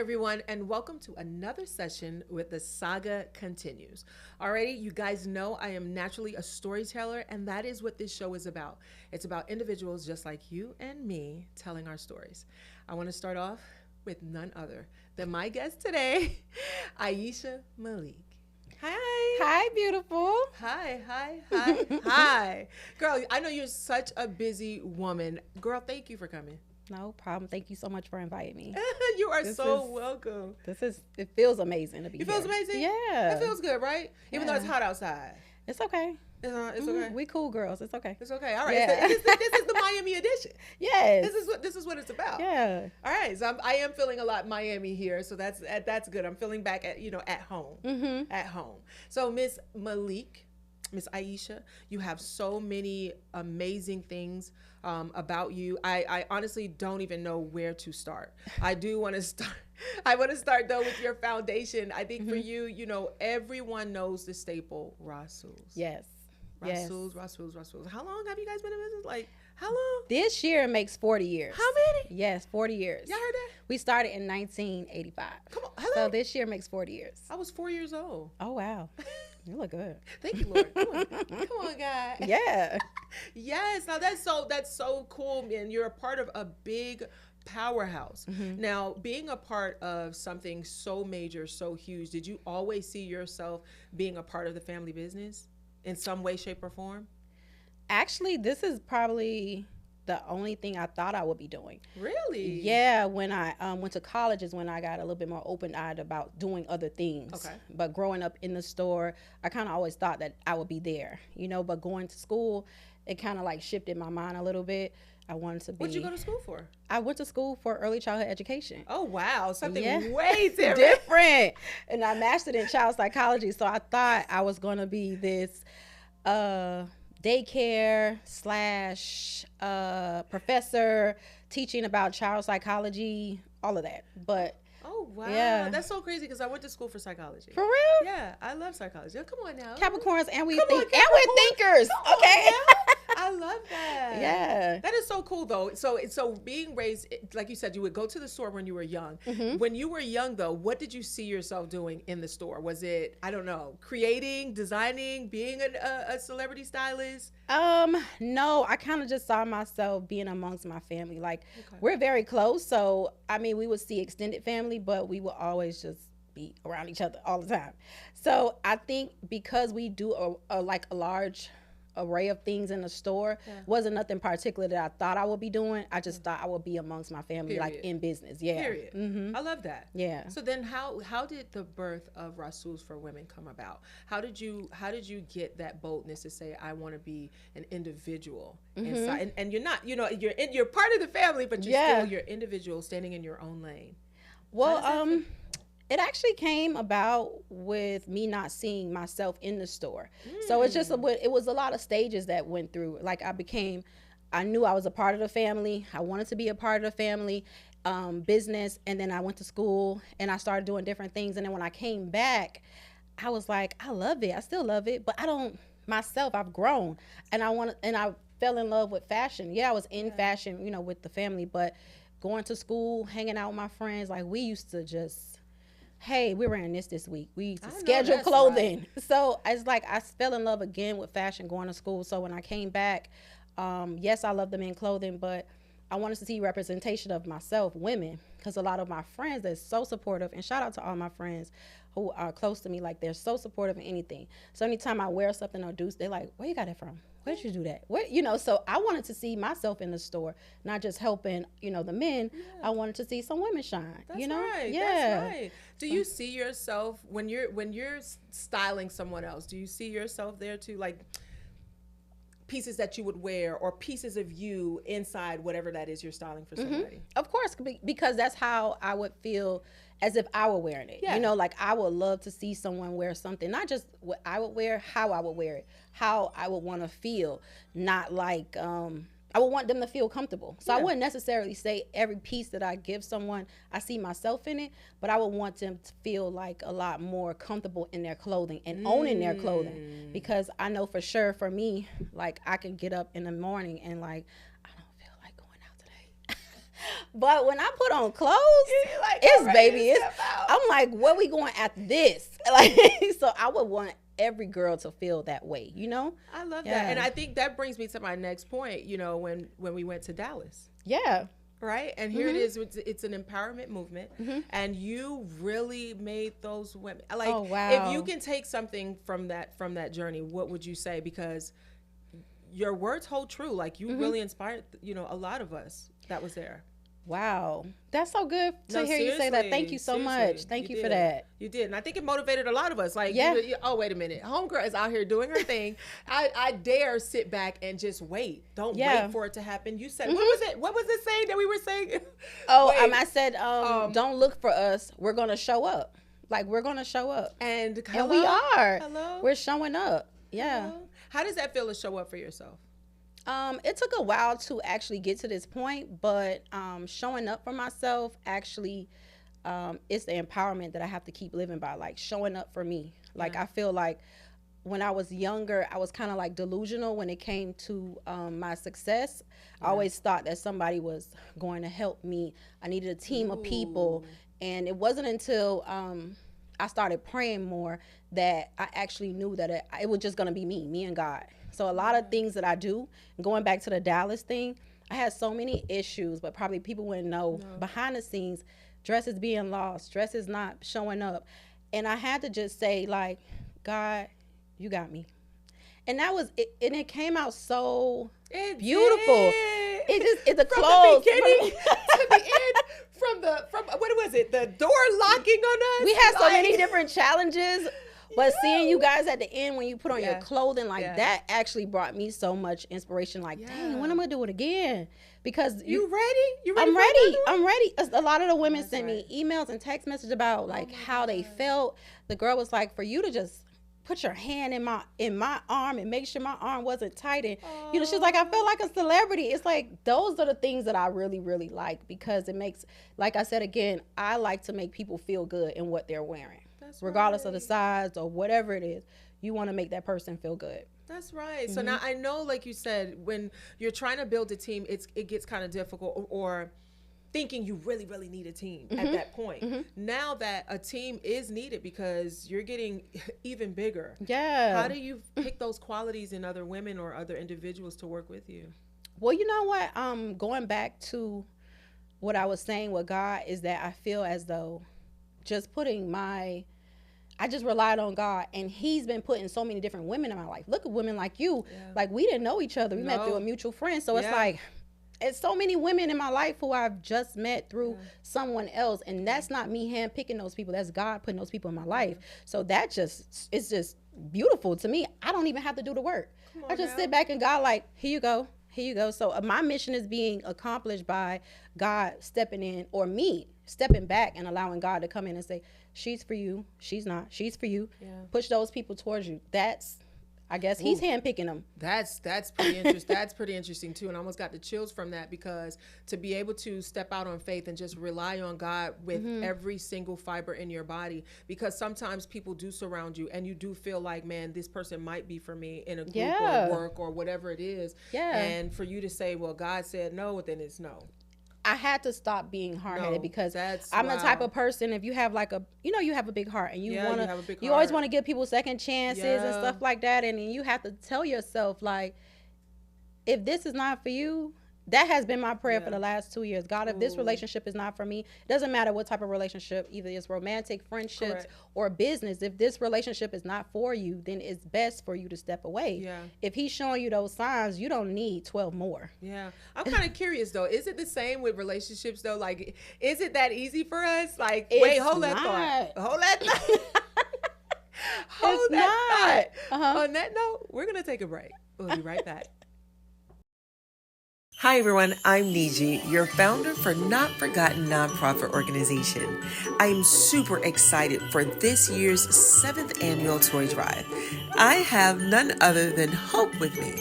everyone, and welcome to another session with the Saga Continues. Alrighty, you guys know I am naturally a storyteller, and that is what this show is about. It's about individuals just like you and me telling our stories. I want to start off with none other than my guest today, Ayesha Malik. Hi. Hi, beautiful. Hi. Girl, I know you're such a busy woman. Girl, thank you for coming. No problem. Thank you so much for inviting me. You are welcome. It feels amazing to be here. It feels amazing? Yeah. It feels good, right? Even though it's hot outside. It's okay. It's okay. We cool girls. It's okay. It's okay. All right. Yeah. This is the Miami edition. Yes. This is what it's about. Yeah. All right. So I am feeling a lot Miami here. So that's good. I'm feeling back at home. Mm-hmm. At home. So Miss Malik, Miss Ayesha, you have so many amazing things about you. I honestly don't even know where to start. I want to start though with your foundation. I think for you, everyone knows the staple Rasul's. Yes. Rasul's. How long have you guys been in business? Like, how long? This year makes 40 years. How many? Yes, 40 years. Y'all heard that? We started in 1985. Come on. Hello? So this year makes 40 years. I was 4 years old. Oh, wow. You look good. Thank you, Lord. Come on, guy. Yeah. Yes. Now that's so cool, man. You're a part of a big powerhouse. Mm-hmm. Now, being a part of something so major, so huge, did you always see yourself being a part of the family business in some way, shape, or form? Actually, this is probably the only thing I thought I would be doing. Really? Yeah, when I went to college is when I got a little bit more open-eyed about doing other things. Okay. But growing up in the store, I kind of always thought that I would be there, but going to school, it kind of like shifted my mind a little bit. I wanted to be. What'd you go to school for? I went to school for early childhood education. Oh, wow. Something way different. Different. And I mastered in child psychology, so I thought I was going to be this daycare / professor teaching about child psychology, all of that. But oh, wow. Yeah. That's so crazy because I went to school for psychology. For real? Yeah, I love psychology. Oh, come on now. Capricorns, and we're Come on, thinkers. Come Okay. on now. I love that. Yeah. That is so cool, though. So being raised, like you said, you would go to the store when you were young. Mm-hmm. When you were young, though, what did you see yourself doing in the store? Was it, I don't know, creating, designing, being a celebrity stylist? No, I kind of just saw myself being amongst my family. Like, we're very close. So, we would see extended family, but we would always just be around each other all the time. So I think because we do a large array of things in the store, wasn't nothing particular that I thought I would be doing. I just thought I would be amongst my family, like in business. Yeah. Period. Mm-hmm. I love that. Yeah. So then how did the birth of Rasul's for Women come about? How did you get that boldness to say, I want to be an individual inside? And you're not, you're part of the family, but you're individual standing in your own lane. Well, it actually came about with me not seeing myself in the store. So it's just it was a lot of stages that went through. Like I knew I was a part of the family. I wanted to be a part of the family business. And then I went to school and I started doing different things. And then when I came back, I was like, I love it. I still love it, but I've grown and I fell in love with fashion. Yeah, I was in fashion, with the family, but going to school, hanging out with my friends, like we used to just, hey, we're wearing this week. We used to schedule clothing. Right. So it's like I fell in love again with fashion going to school. So when I came back, yes, I love the men clothing, but I wanted to see representation of myself, women, because a lot of my friends, they're so supportive. And shout out to all my friends who are close to me. Like, they're so supportive in anything. So anytime I wear something or do, they're like, where you got it from? Where did you do that? So I wanted to see myself in the store, not just helping, the men. Yeah. I wanted to see some women shine. That's right. Yeah. That's right. Do you see yourself when you're styling someone else? Do you see yourself there too, like pieces that you would wear or pieces of you inside whatever that is you're styling for somebody? Of course, because that's how I would feel as if I were wearing it. Yeah. Like I would love to see someone wear something, not just what I would wear, how I would wear it, how I would want to feel, not like I would want them to feel comfortable. So I wouldn't necessarily say every piece that I give someone, I see myself in it, but I would want them to feel like a lot more comfortable in their clothing and owning their clothing. Because I know for sure for me, like I can get up in the morning and like, I don't feel like going out today. But when I put on clothes, like, it's baby. I'm like, where we going after this? Like, so I would want every girl to feel that way, you know? I love that. And I think that brings me to my next point, you know, when we went to Dallas. Yeah. Right. And here it is. It's an empowerment movement. And you really made those women like, oh, wow. if you can take something from that journey, what would you say? Because your words hold true. Like you really inspired, you know, a lot of us that was there. Wow. That's so good to hear you say that. Thank you so much. Thank you for that. You did. And I think it motivated a lot of us. Like, oh, wait a minute. Homegirl is out here doing her thing. I dare sit back and just wait. Don't wait for it to happen. You said, what was it? What was it saying that we were saying? Oh, I said, don't look for us. We're going to show up. Like, we're going to show up. And we are. Hello? We're showing up. Yeah. Hello? How does that feel to show up for yourself? It took a while to actually get to this point, but showing up for myself actually it's the empowerment that I have to keep living by, like showing up for me. Like I feel like when I was younger, I was kind of like delusional when it came to my success. I always thought that somebody was going to help me. I needed a team of people. And it wasn't until I started praying more that I actually knew that it was just going to be me and God. So a lot of things that I do, going back to the Dallas thing, I had so many issues, but probably people wouldn't know. Behind the scenes, dress is being lost, dress is not showing up. And I had to just say, like, God, you got me. And that was it, and it came out so beautiful. It's the clothes. From the beginning to the end, from what was it? The door locking on us? We had so many different challenges. But seeing you guys at the end when you put on your clothing, like that actually brought me so much inspiration. Like, dang, when am I gonna do it again? Because you ready? You ready? I'm ready. A lot of the women sent me emails and text messages about like how they felt. The girl was like, for you to just put your hand in my arm and make sure my arm wasn't tight, and you know, she's like, I felt like a celebrity. It's like those are the things that I really, really like, because it makes, like I said again, I like to make people feel good in what they're wearing. Regardless of the size or whatever it is, you want to make that person feel good. That's right. So now I know, like you said, when you're trying to build a team, it gets kind of difficult, or thinking you really, really need a team at that point. Now that a team is needed because you're getting even bigger. Yeah. How do you pick those qualities in other women or other individuals to work with you? Well, you know what? Going back to what I was saying with God is that I feel as though just I just relied on God, and he's been putting so many different women in my life. Look at women like you. Like, we didn't know each other. We met through a mutual friend. So it's like, it's so many women in my life who I've just met through someone else. And that's not me handpicking those people. That's God putting those people in my life. So it's just beautiful to me. I don't even have to do the work. I just sit back and God, like, here you go. Here you go. So my mission is being accomplished by God stepping in, or me stepping back and allowing God to come in and say, she's for you. She's not. She's for you. Push those people towards you. I guess he's handpicking them. That's pretty interesting. That's pretty interesting too. And I almost got the chills from that, because to be able to step out on faith and just rely on God with every single fiber in your body, because sometimes people do surround you and you do feel like, man, this person might be for me in a group or work or whatever it is. And for you to say, well, God said no, then it's no. I had to stop being hard-headed, because I'm the type of person, if you have like you have a big heart, and you always want to give people second chances and stuff like that. And you have to tell yourself, like, if this is not for you, that has been my prayer for the last 2 years. God, if this relationship is not for me, it doesn't matter what type of relationship, either it's romantic, friendships, or business. If this relationship is not for you, then it's best for you to step away. If he's showing you those signs, you don't need 12 more. I'm kind of curious though. Is it the same with relationships though? Like, is it that easy for us? Like, wait, hold that thought. Hold that thought. Hold that thought. On that note, we're going to take a break. We'll be right back. Hi everyone, I'm Niji, your founder for Not Forgotten Nonprofit Organization. I am super excited for this year's 7th annual toy drive. I have none other than Hope with me.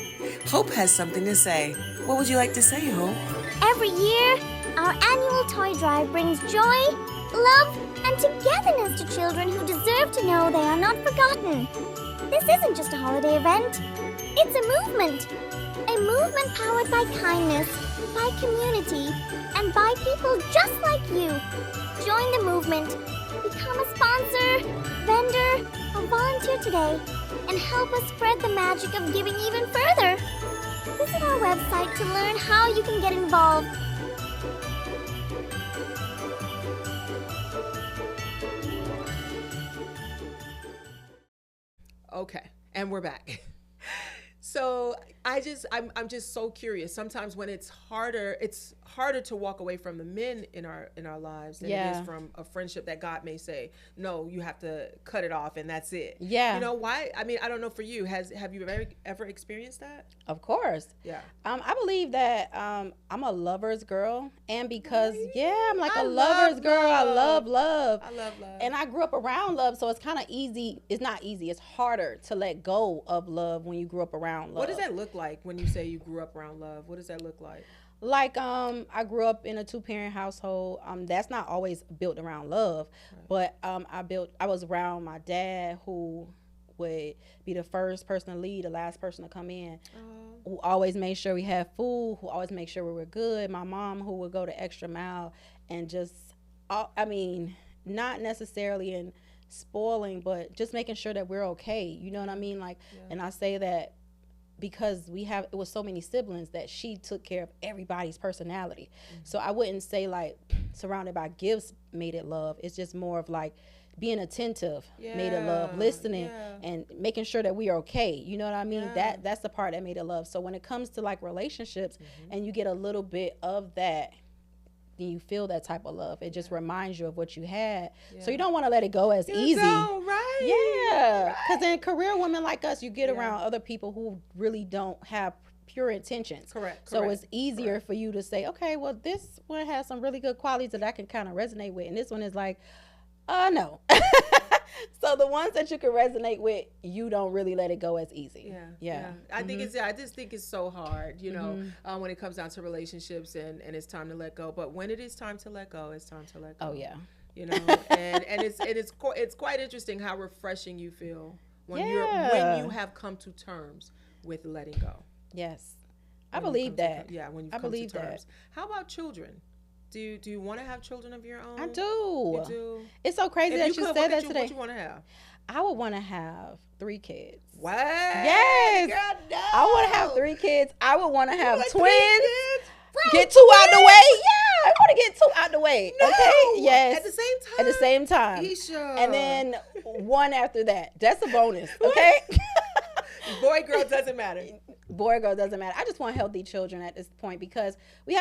Hope has something to say. What would you like to say, Hope? Every year, our annual toy drive brings joy, love, and togetherness to children who deserve to know they are not forgotten. This isn't just a holiday event. It's a movement. A movement powered by kindness, by community, and by people just like you. Join the movement. Become a sponsor, vendor, or volunteer today and help us spread the magic of giving even further. Visit our website to learn how you can get involved. Okay, and we're back. So I'm just so curious. Sometimes when it's harder to walk away from the men in our lives than it is from a friendship that God may say, no, you have to cut it off and that's it. Yeah. You know why? I mean, I don't know for you. Have you ever experienced that? Of course. Yeah. I believe that I'm a lover's girl, and because I'm like I a lover's girl. I love love. I love love. And I grew up around love, so it's kind of easy. It's not easy. It's harder to let go of love when you grew up around love. What does that look like when you say you grew up around love? What does that look like? Like I grew up in a 2-parent household. That's not always built around love, but I was around my dad, who would be the first person to leave, the last person to come in, who always made sure we had food, who always made sure we were good. My mom, who would go the extra mile and just, not necessarily in spoiling, but just making sure that we're okay. You know what I mean? Like, and I say that because it was so many siblings that she took care of everybody's personality. So I wouldn't say like surrounded by gifts made it love. It's just more of like being attentive made it love, listening and making sure that we are okay. You know what I mean? That's the part that made it love. So when it comes to like relationships and you get a little bit of that, then you feel that type of love. It just reminds you of what you had. So you don't want to let it go as easy. Right. Yeah. Because in career women like us, you get around other people who really don't have pure intentions. Correct. So it's easier for you to say, okay, well, this one has some really good qualities that I can kind of resonate with. And this one is like, no. So the ones that you can resonate with, you don't really let it go as easy. Yeah. I think I just think it's so hard, you know, when it comes down to relationships and it's time to let go. But when it is time to let go, it's time to let go. Oh yeah. You know, and it's quite interesting how refreshing you feel when you have come to terms with letting go. Yes. I believe that. When you've come to terms. How about children? Do you want to have children of your own? I do. You do? It's so crazy that you said that today. What you want to have? I would want to have 3 kids. What? Yes. Girl, no. I want to have 3 kids. I would want to have twins. Bro, get 2 out the way. Yeah, I want to get 2 out the way. No. Okay. Yes. At the same time. At the same time. Ayesha. And then 1 after that. That's a bonus. Okay. Boy, girl, doesn't matter. Boy, girl, doesn't matter. I just want healthy children at this point because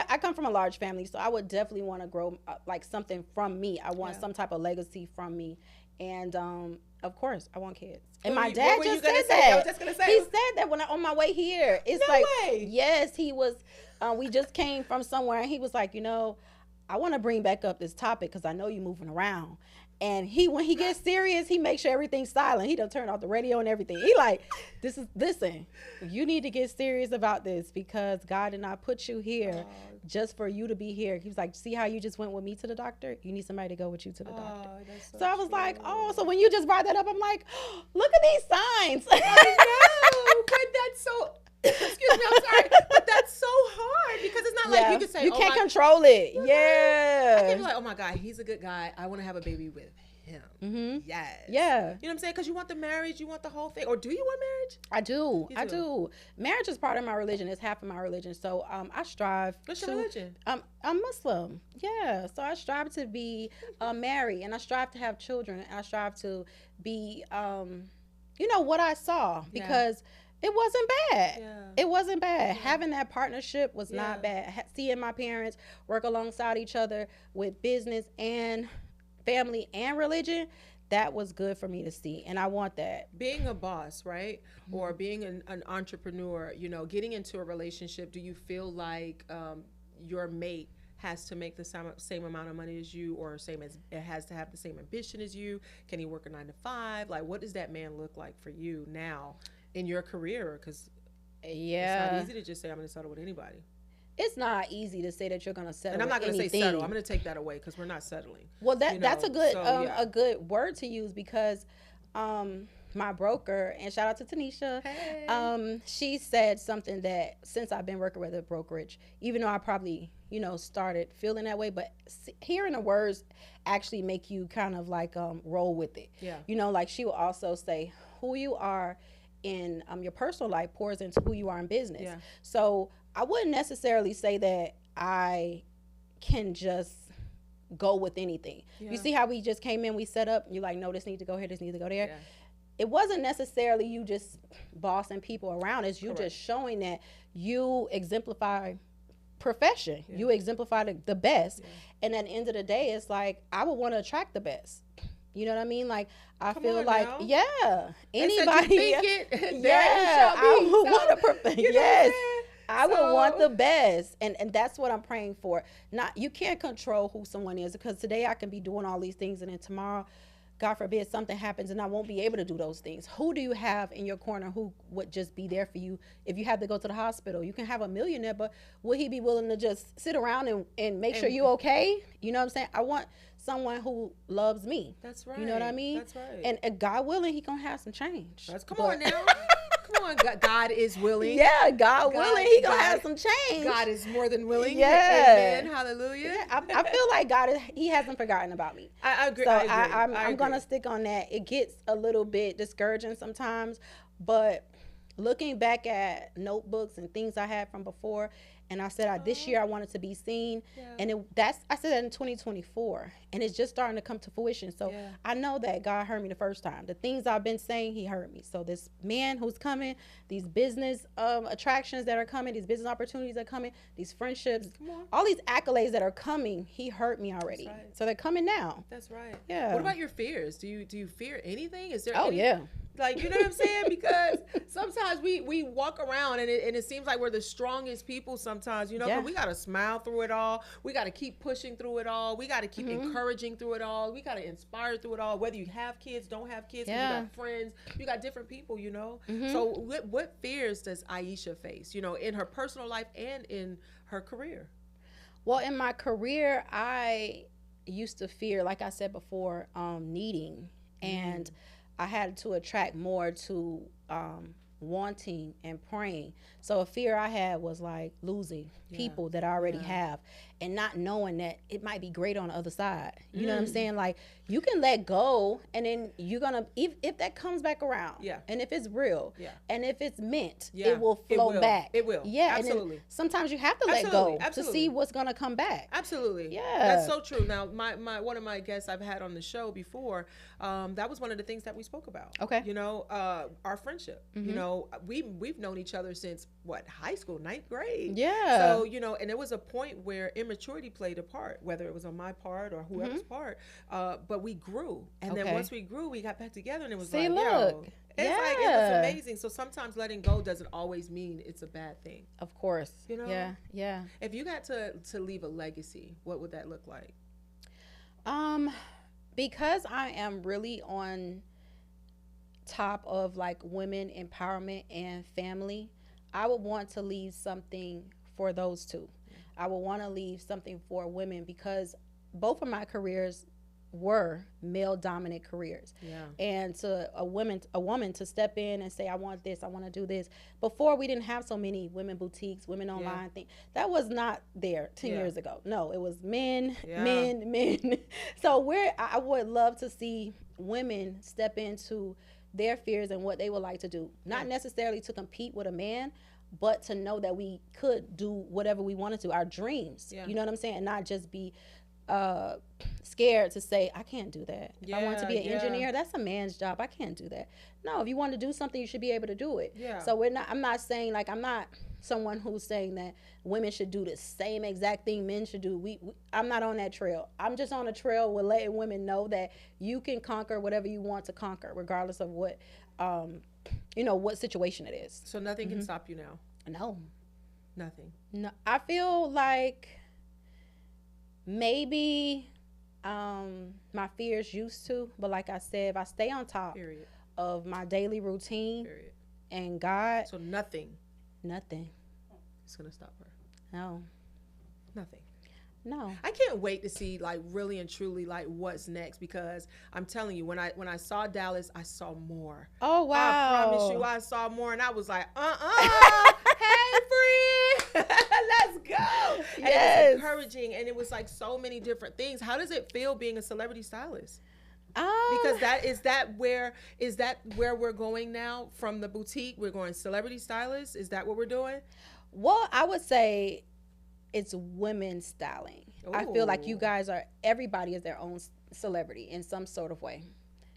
I come from a large family, so I would definitely want to grow like something from me. I want some type of legacy from me, and of course, I want kids. And my dad just said that. I was just gonna say. He said that when on my way here. It's no like, way. Yes, he was. We just came from somewhere, and he was like, I want to bring back up this topic because I know you're moving around. And when he gets serious, he makes sure everything's silent. He done turn off the radio and everything. He like, listen, you need to get serious about this because God did not put you here just for you to be here. He was like, see how you just went with me to the doctor? You need somebody to go with you to the doctor. So I was like, so when you just brought that up, I'm like, look at these signs. I know, but that's so... Excuse me, I'm sorry, but that's so hard because it's not like you can say you can't control it. Yeah, I can't be like, oh my God, he's a good guy. I want to have a baby with him. Yes. Yeah. You know what I'm saying? Because you want the marriage, you want the whole thing, or do you want marriage? I do. Marriage is part of my religion. It's half of my religion. So I strive. What's your religion? I'm Muslim. Yeah. So I strive to be married, and I strive to have children. And I strive to be, what I saw because. It wasn't bad. Yeah. It wasn't bad. Yeah. Having that partnership was not bad. Seeing my parents work alongside each other with business and family and religion, that was good for me to see. And I want that. Being a boss, right? Or being an entrepreneur, getting into a relationship, do you feel like your mate has to make the same amount of money as you or it has to have the same ambition as you? Can he work a 9 to 5? Like, what does that man look like for you now? In your career, because it's not easy to just say I'm going to settle with anybody. It's not easy to say that you're going to settle. And I'm not going to say settle. I'm going to take that away because we're not settling. Well, that's a good a good word to use because my broker, and shout out to Tanisha. Hey. She said something that since I've been working with a brokerage, even though I probably, started feeling that way, but hearing the words actually make you kind of like roll with it. Yeah. Like she will also say who you are in your personal life pours into who you are in business. Yeah. So I wouldn't necessarily say that I can just go with anything. Yeah. You see how we just came in, we set up, you're like, no, this needs to go here, this needs to go there. Yeah. It wasn't necessarily you just bossing people around. It's you Correct. just showing that you exemplify profession. Yeah. You exemplify the best. Yeah. And at the end of the day, it's like, I would want to attract the best. You know what I mean? Like, I Come feel on like, now. yeah, They said you anybody. think it, Yeah, I would want to perfect. You know what I'm Yes. saying? I would So- want the best, and that's what I'm praying for. Not, you can't control who someone is, because today I can be doing all these things, and then tomorrow, God forbid, something happens and I won't be able to do those things. Who do you have in your corner who would just be there for you if you have to go to the hospital? You can have a millionaire, but will he be willing to just sit around and make sure you okay? You know what I'm saying? I want someone who loves me. That's right. You know what I mean? That's right. And God willing, he gonna have some change. Come But- on now. Come on. God is willing. Yeah, God willing, he gonna God- have some change. God is more than willing. Yeah. Amen. Hallelujah. Yeah, I feel like he hasn't forgotten about me. I agree. So I agree. I'm I agree. gonna stick on that. It gets a little bit discouraging sometimes, but looking back at notebooks and things I had from before, and I said this year I wanted to be seen, Yeah. and I said that in 2024, and it's just starting to come to fruition. So Yeah. I know that God heard me the first time. The things I've been saying, he heard me. So this man who's coming, these business attractions that are coming, these business opportunities that are coming, these friendships, Come on. all these accolades that are coming, he heard me already. That's right. So they're coming now. That's right. Yeah. What about your fears? Do you fear anything? Is there Oh any, yeah. like, you know what I'm saying? Because sometimes we walk around and it seems like we're the strongest people sometimes, 'cause Yeah. we got to smile through it all. We got to keep pushing through it all. We got to keep encouraging through it all. We got to inspire through it all, whether you have kids, don't have kids, Yeah. you got friends, you got different people, So what fears does Ayesha face, in her personal life and in her career? Well, in my career, I used to fear, like I said before, needing, and I had to attract more to wanting and praying. So a fear I had was like losing people that I already have, and not knowing that it might be great on the other side. You know what I'm saying? Like, you can let go, and then you're gonna, if that comes back around, and if it's real, and if it's meant, it will flow back. It will. Yeah, Absolutely. And then sometimes you have to let Absolutely. go Absolutely. to see what's gonna come back. Absolutely. Yeah. That's so true. Now, my one of my guests I've had on the show before, that was one of the things that we spoke about. Okay. Our friendship. We've known each other since high school, 9th grade. Yeah. So, and there was a point where immaturity played a part, whether it was on my part or whoever's part. But we grew. And then Okay. once we grew, we got back together, and it was See, like, look. it's like, it was Yeah. amazing. So sometimes letting go doesn't always mean it's a bad thing. Of course. Yeah. Yeah. If you got to leave a legacy, what would that look like? Because I am really on top of like women empowerment and family, I would want to leave something for those two. I would want to leave something for women, because both of my careers were male dominant careers. Yeah. And to a woman to step in and say, I want this, I want to do this. Before, we didn't have so many women boutiques, women online thing. That was not there 10 years ago. No, it was men. So I would love to see women step into their fears and what they would like to do. Not necessarily to compete with a man, but to know that we could do whatever we wanted to, our dreams. You know what I'm saying? And not just be scared to say, I can't do that. If I want to be an engineer, that's a man's job. I can't do that. No, if you want to do something, you should be able to do it. Yeah. So I'm not saying, like, I'm not someone who's saying that women should do the same exact thing men should do. I'm not on that trail. I'm just on a trail with letting women know that you can conquer whatever you want to conquer, regardless of what what situation it is. So nothing can stop you now? No. Nothing? No. I feel like maybe my fears used to, but like I said, if I stay on top Period. of my daily routine Period. and God, So nothing nothing. is going to stop her? No. Nothing. No. I can't wait to see like really and truly like what's next, because I'm telling you, when I saw Dallas, I saw more. Oh, wow. I promise you, I saw more, and I was like, hey, friend, let's go. And it was encouraging, and it was like so many different things. How does it feel being a celebrity stylist? Because is that where we're going now from the boutique? We're going celebrity stylist. Is that what we're doing? Well, I would say it's women styling. Ooh. I feel like you guys everybody is their own celebrity in some sort of way.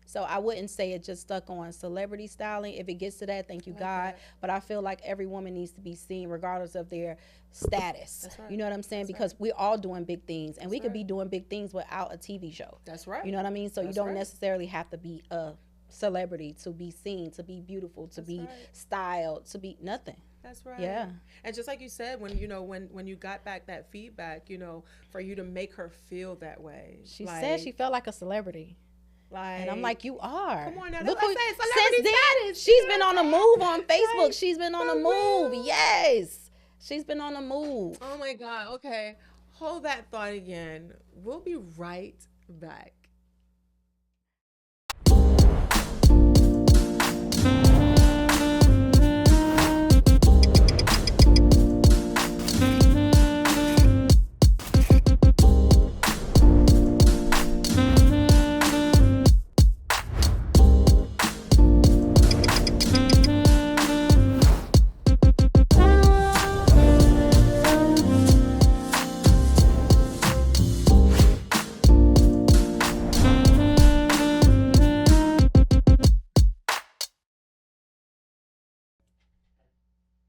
So I wouldn't say it just stuck on celebrity styling. If it gets to that, thank you, God. But I feel like every woman needs to be seen regardless of their status. That's right. You know what I'm saying? Because we're all doing big things, and we could be doing big things without a TV show. That's right. You know what I mean? So you don't necessarily have to be a celebrity to be seen, to be beautiful, to be styled, to be nothing. That's right. Yeah. And just like you said, when you got back that feedback, for you to make her feel that way. She said she felt like a celebrity. And I'm like, you are. Come on now. Look since then, she's been on the move on Facebook. Right. She's been on the move. Real. Yes. She's been on the move. Oh my God. Okay. Hold that thought again. We'll be right back.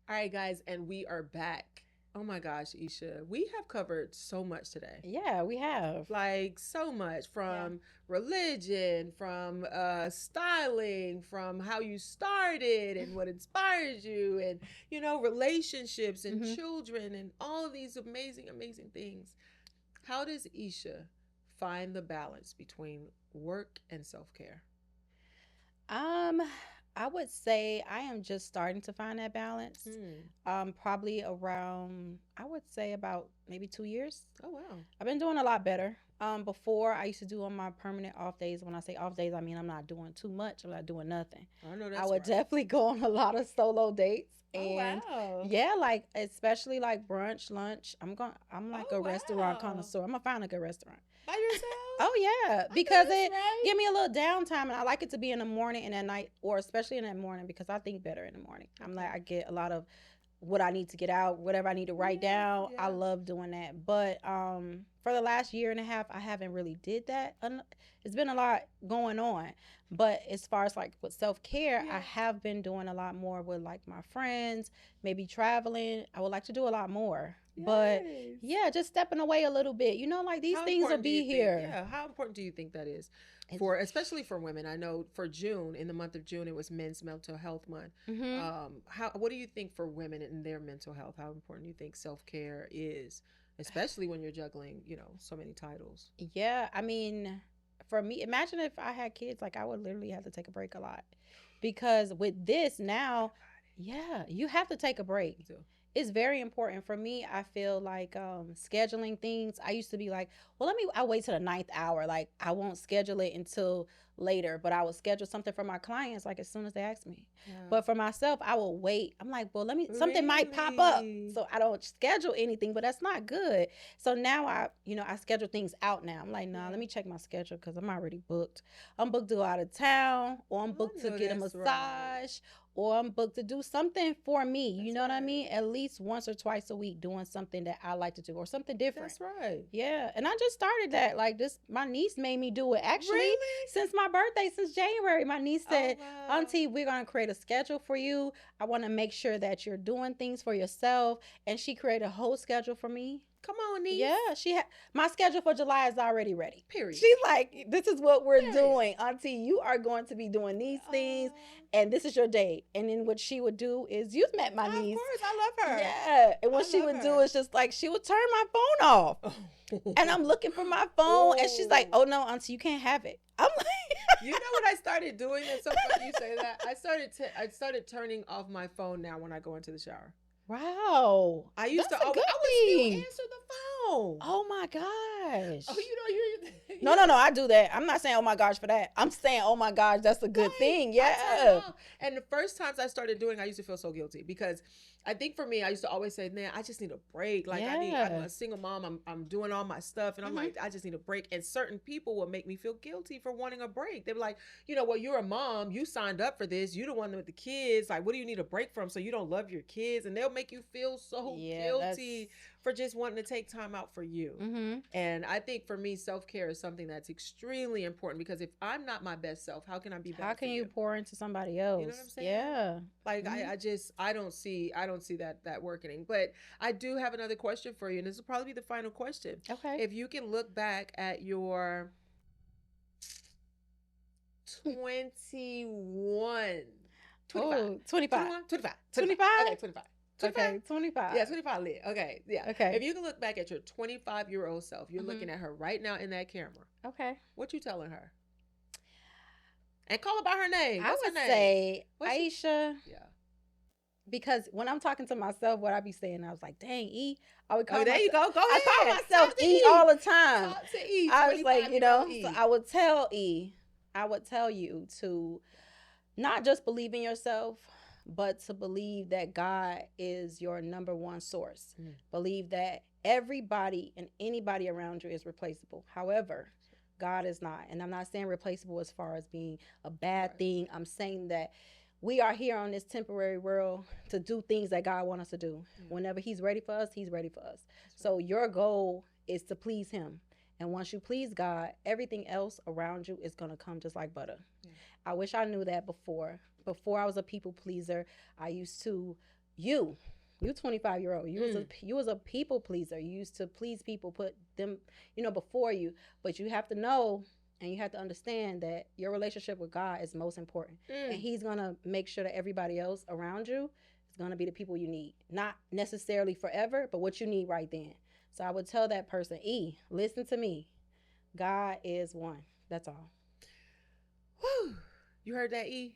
All right, guys, and we are back. Oh my gosh, Isha, we have covered so much today. Yeah, we have. Like so much, from religion, from styling, from how you started and what inspires you, and relationships and children and all of these amazing, amazing things. How does Isha find the balance between work and self-care? I would say I am just starting to find that balance. Probably around, I would say about maybe 2 years. Oh, wow. I've been doing a lot better. Before, I used to do on my permanent off days. When I say off days, I mean I'm not doing too much. I'm not doing nothing. I know that's I would definitely go on a lot of solo dates. And wow. Yeah, like especially like brunch, lunch. I'm like a restaurant connoisseur. I'm gonna find a good restaurant. By yourself? Oh yeah, because it give me a little downtime, and I like it to be in the morning and at night, or especially in the morning, because I think better in the morning. I'm like, I get a lot of what I need to get out, whatever I need to write down. Yeah. I love doing that. But for the last year and a half, I haven't really did that. It's been a lot going on. But as far as like with self-care, I have been doing a lot more with like my friends, maybe traveling. I would like to do a lot more. Yes. But yeah, just stepping away a little bit. Like these things will be here. Yeah. How important do you think that is? Especially for women? I know for June, in the month of June, it was Men's Mental Health Month. What do you think for women in their mental health? How important do you think self-care is, especially when you're juggling, so many titles? Yeah, I mean, for me, imagine if I had kids, like I would literally have to take a break a lot, because with this now, you have to take a break. It's very important for me. I feel like scheduling things. I used to be like, well, I'll wait till the 9th hour. Like I won't schedule it until later, but I will schedule something for my clients like as soon as they ask me. Yeah. But for myself, I will wait. I'm like, well, something might pop up. So I don't schedule anything, but that's not good. So now I schedule things out now. I'm like, nah, let me check my schedule, because I'm already booked. I'm booked to go out of town, or I'm booked to get a massage, or I'm booked to do something for me. You know what I mean? At least once or twice a week, doing something that I like to do, or something different. That's right. Yeah. And I just started that. Like my niece made me do it. Actually, since my birthday, since January, my niece said, Auntie, we're going to create a schedule for you. I want to make sure that you're doing things for yourself. And she created a whole schedule for me. Come on, niece. Yeah, my schedule for July is already ready. Period. She's like, this is what we're doing, Auntie. You are going to be doing these things, and this is your date. And then what she would do is, you've met my niece. Of course, I love her. Yeah, and what she would do is just like, she would turn my phone off. And I'm looking for my phone, and she's like, oh no, Auntie, you can't have it. I'm like, you know what I started doing? It's so funny you say that. I started turning off my phone now when I go into the shower. Wow. I used to always, I would still answer the No. Oh my gosh. Oh, you No, I do that. I'm not saying oh my gosh for that. I'm saying oh my gosh, that's a good thing. Yeah. And the first times I started doing, I used to feel so guilty because I think for me, I used to always say, man, I just need a break. Like I'm a single mom. I'm doing all my stuff. And I'm like, I just need a break. And certain people will make me feel guilty for wanting a break. They were like, well, you're a mom. You signed up for this. You're the one with the kids. Like, what do you need a break from? So you don't love your kids. And they'll make you feel so guilty for just wanting to take time out for you. And I think for me, self-care is something that's extremely important because if I'm not my best self, how can I be better? How can you pour into somebody else? You know what I'm saying? Yeah. Like I don't see that working. But I do have another question for you, and this will probably be the final question. Okay. If you can look back at your 21 Oh, 25. 25. 25? Okay, 25. Okay, 25. Yeah, 25 lit. Okay, yeah. Okay. If you can look back at your 25-year-old self, you're looking at her right now in that camera. Okay. What you telling her? And call her by her name. I What's would her name? say Ayesha. Yeah. Because when I'm talking to myself, what I be saying, I was like, dang, E. I would call there you go. Go ahead. I call myself E all the time. Talk to E. I was like, E. so I would tell E, I would tell you to not just believe in yourself, but to believe that God is your number one source. Believe that everybody and anybody around you is replaceable. However, God is not. And I'm not saying replaceable as far as being a bad thing. I'm saying that we are here on this temporary world to do things that God wants us to do. Whenever he's ready for us, he's ready for us. So your goal is to please him. And once you please God, everything else around you is going to come just like butter. I wish I knew that before. Before I was a people pleaser, I used to, you 25-year-old, you was a people pleaser. You used to please people, put them, before you. But you have to know and you have to understand that your relationship with God is most important. And he's going to make sure that everybody else around you is going to be the people you need. Not necessarily forever, but what you need right then. So I would tell that person, E, listen to me. God is one. That's all. Whew. You heard that, E?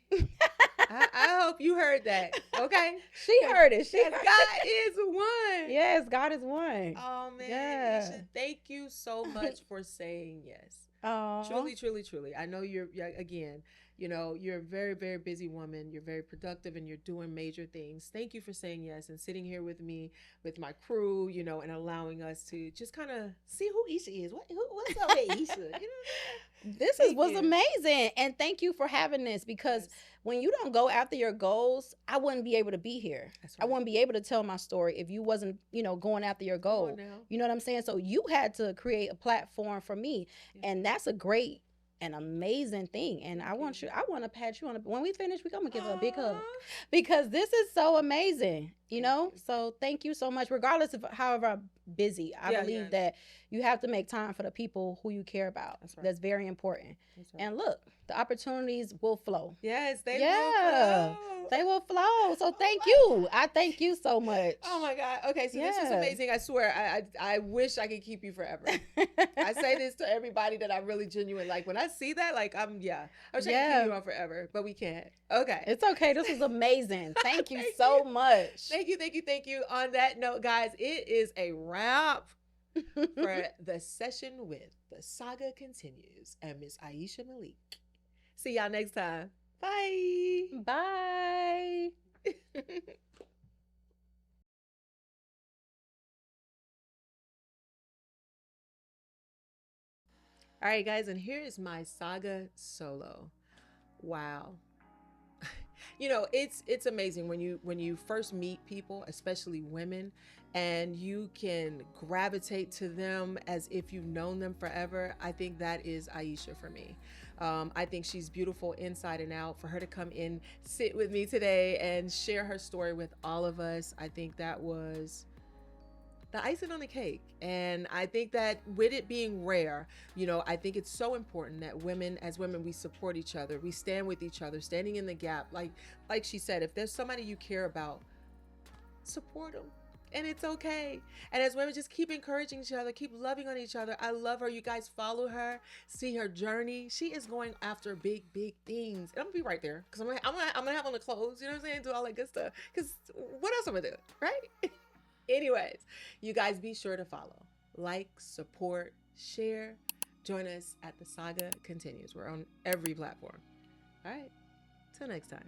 I hope you heard that. Okay? She heard it. God is one. Yes, God is one. Oh, man. Yeah. Thank you so much for saying yes. Oh. Truly, truly, truly. I know you're a very, very busy woman. You're very productive and you're doing major things. Thank you for saying yes and sitting here with me, with my crew, and allowing us to just kind of see who Isha is. What's up with Isha? This was amazing. And thank you for having this because when you don't go after your goals, I wouldn't be able to be here. That's right. I wouldn't be able to tell my story if you wasn't, going after your goal. You know what I'm saying? So you had to create a platform for me. Yeah. And that's a great and amazing thing. And I want to pat you on when we finish, we're going to give her a big hug because this is so amazing, So thank you so much, regardless of however busy. I believe that you have to make time for the people who you care about. That's very important. And look, the opportunities will flow. Yes, they will flow. They will flow. So thank you. I thank you so much. Oh my God. Okay, so this was amazing. I swear, I wish I could keep you forever. I say this to everybody that I really genuine. Like when I see that, like I wish I could keep you on forever, but we can't. Okay. It's okay. This was amazing. Thank you so much. Thank you. On that note, guys, it is a wrap for the session with the Saga Continues and Miss Ayesha Malik. See y'all next time. Bye. Bye. All right, guys, and here is my Saga solo. Wow. It's amazing when you first meet people, especially women, and you can gravitate to them as if you've known them forever. I think that is Ayesha for me. I think she's beautiful inside and out. For her to come in, sit with me today and share her story with all of us, I think that was the icing on the cake. And I think that with it being rare, I think it's so important that as women, we support each other. We stand with each other, standing in the gap. Like she said, if there's somebody you care about, support them. And it's okay. And as women, just keep encouraging each other, keep loving on each other. I love her. You guys follow her, see her journey. She is going after big, big things. And I'm gonna be right there because I'm gonna have on the clothes. You know what I'm saying? Do all that good stuff. Because what else am I gonna do, right? Anyways, you guys be sure to follow. like, support, share. Join us at the Saga Continues. We're on every platform. All right. Till next time.